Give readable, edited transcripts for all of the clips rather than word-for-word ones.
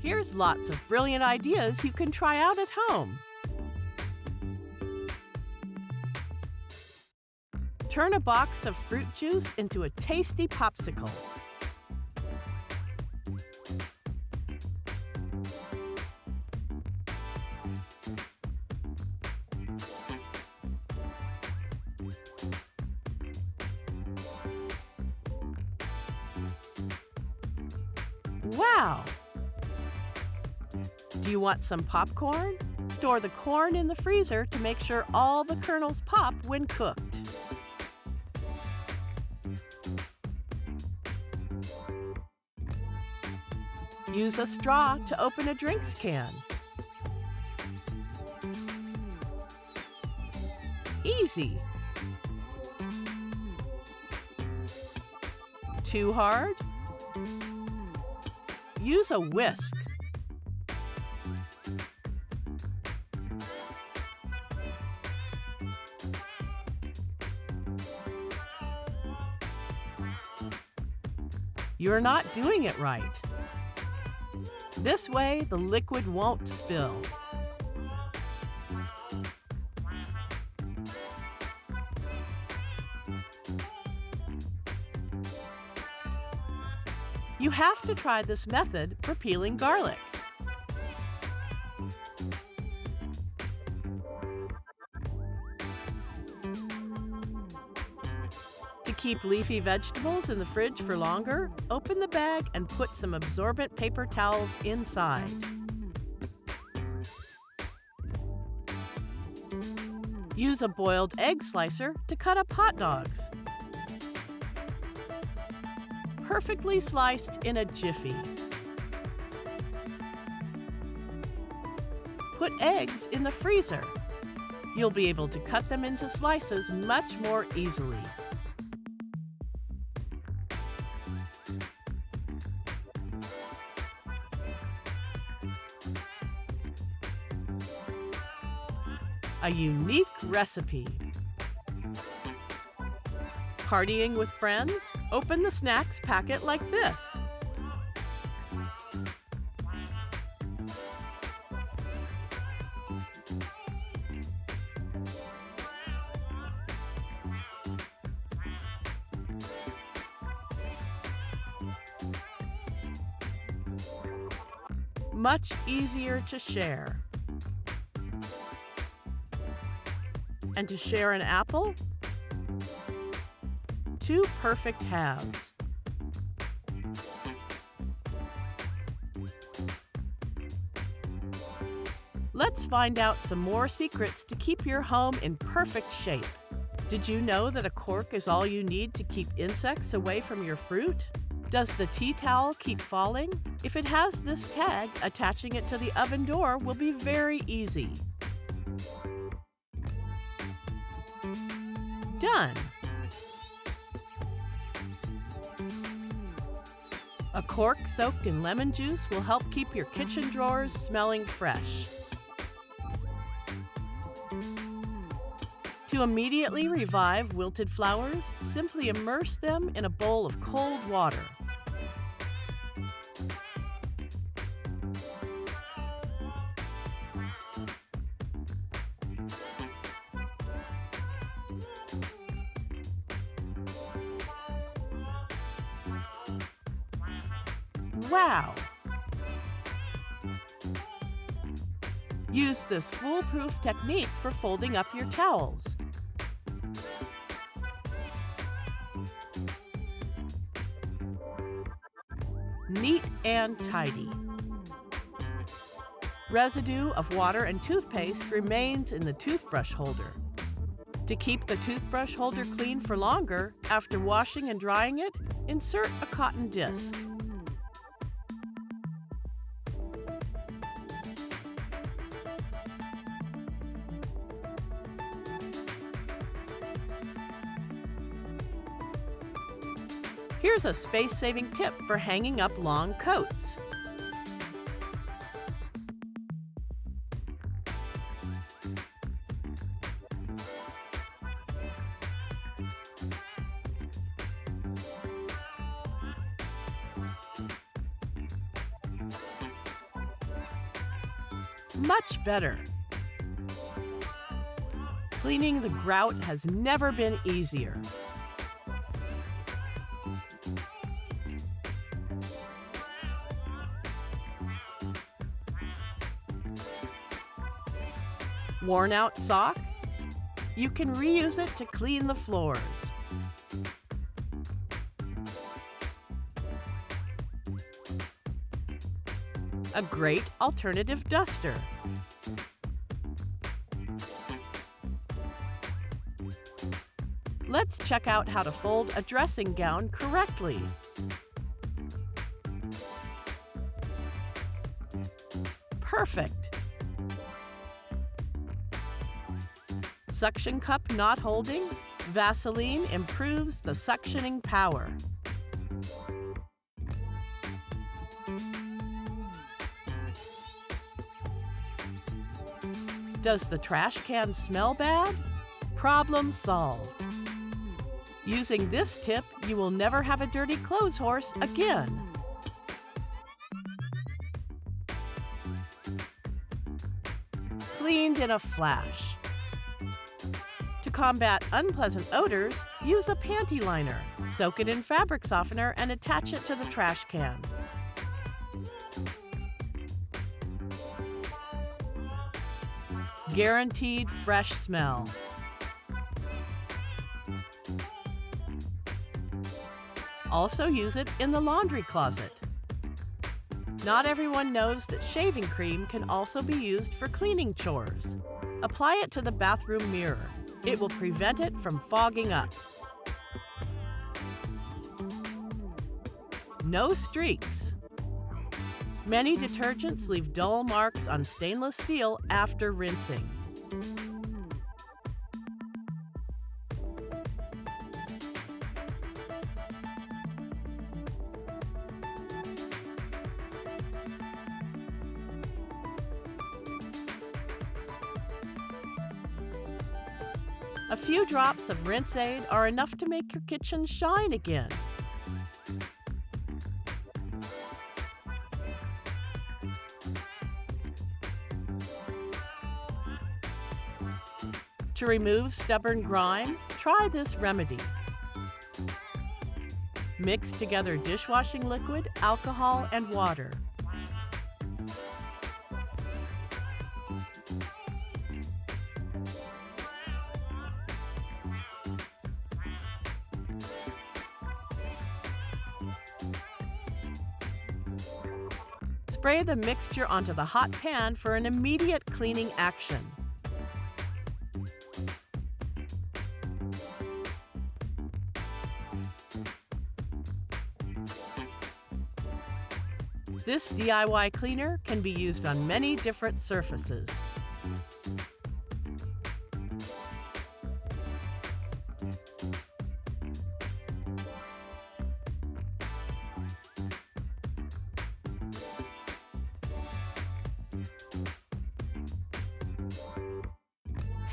Here's lots of brilliant ideas you can try out at home. Turn a box of fruit juice into a tasty popsicle. Wow! Do you want some popcorn? Store the corn in the freezer to make sure all the kernels pop when cooked. Use a straw to open a drinks can. Easy! Too hard? Use a whisk. You're not doing it right. This way, the liquid won't spill. You have to try this method for peeling garlic. To keep leafy vegetables in the fridge for longer, open the bag and put some absorbent paper towels inside. Use a boiled egg slicer to cut up hot dogs. Perfectly sliced in a jiffy. Put eggs in the freezer. You'll be able to cut them into slices much more easily. A unique recipe. Partying with friends? Open the snacks packet like this. Much easier to share. And to share an apple? 2 perfect halves. Let's find out some more secrets to keep your home in perfect shape. Did you know that a cork is all you need to keep insects away from your fruit? Does the tea towel keep falling? If it has this tag, attaching it to the oven door will be very easy. Done! A cork soaked in lemon juice will help keep your kitchen drawers smelling fresh. To immediately revive wilted flowers, simply immerse them in a bowl of cold water. Wow! Use this foolproof technique for folding up your towels. Neat and tidy. Residue of water and toothpaste remains in the toothbrush holder. To keep the toothbrush holder clean for longer, after washing and drying it, insert a cotton disc. Here's a space-saving tip for hanging up long coats. Much better. Cleaning the grout has never been easier. Worn out sock? You can reuse it to clean the floors. A great alternative duster. Let's check out how to fold a dressing gown correctly. Perfect. Suction cup not holding? Vaseline improves the suctioning power. Does the trash can smell bad? Problem solved. Using this tip, you will never have a dirty clothes horse again. Cleaned in a flash. To combat unpleasant odors, use a panty liner. Soak it in fabric softener and attach it to the trash can. Guaranteed fresh smell. Also use it in the laundry closet. Not everyone knows that shaving cream can also be used for cleaning chores. Apply it to the bathroom mirror. It will prevent it from fogging up. No streaks. Many detergents leave dull marks on stainless steel after rinsing. A few drops of rinse aid are enough to make your kitchen shine again. To remove stubborn grime, try this remedy. Mix together dishwashing liquid, alcohol, and water. Spray the mixture onto the hot pan for an immediate cleaning action. This DIY cleaner can be used on many different surfaces.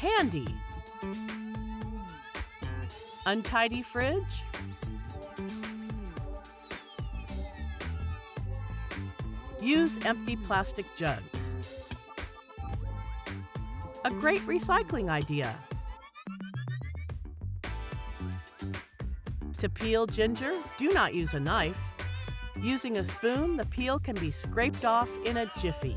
Handy. Untidy fridge? Use empty plastic jugs. A great recycling idea. To peel ginger, do not use a knife. Using a spoon, the peel can be scraped off in a jiffy.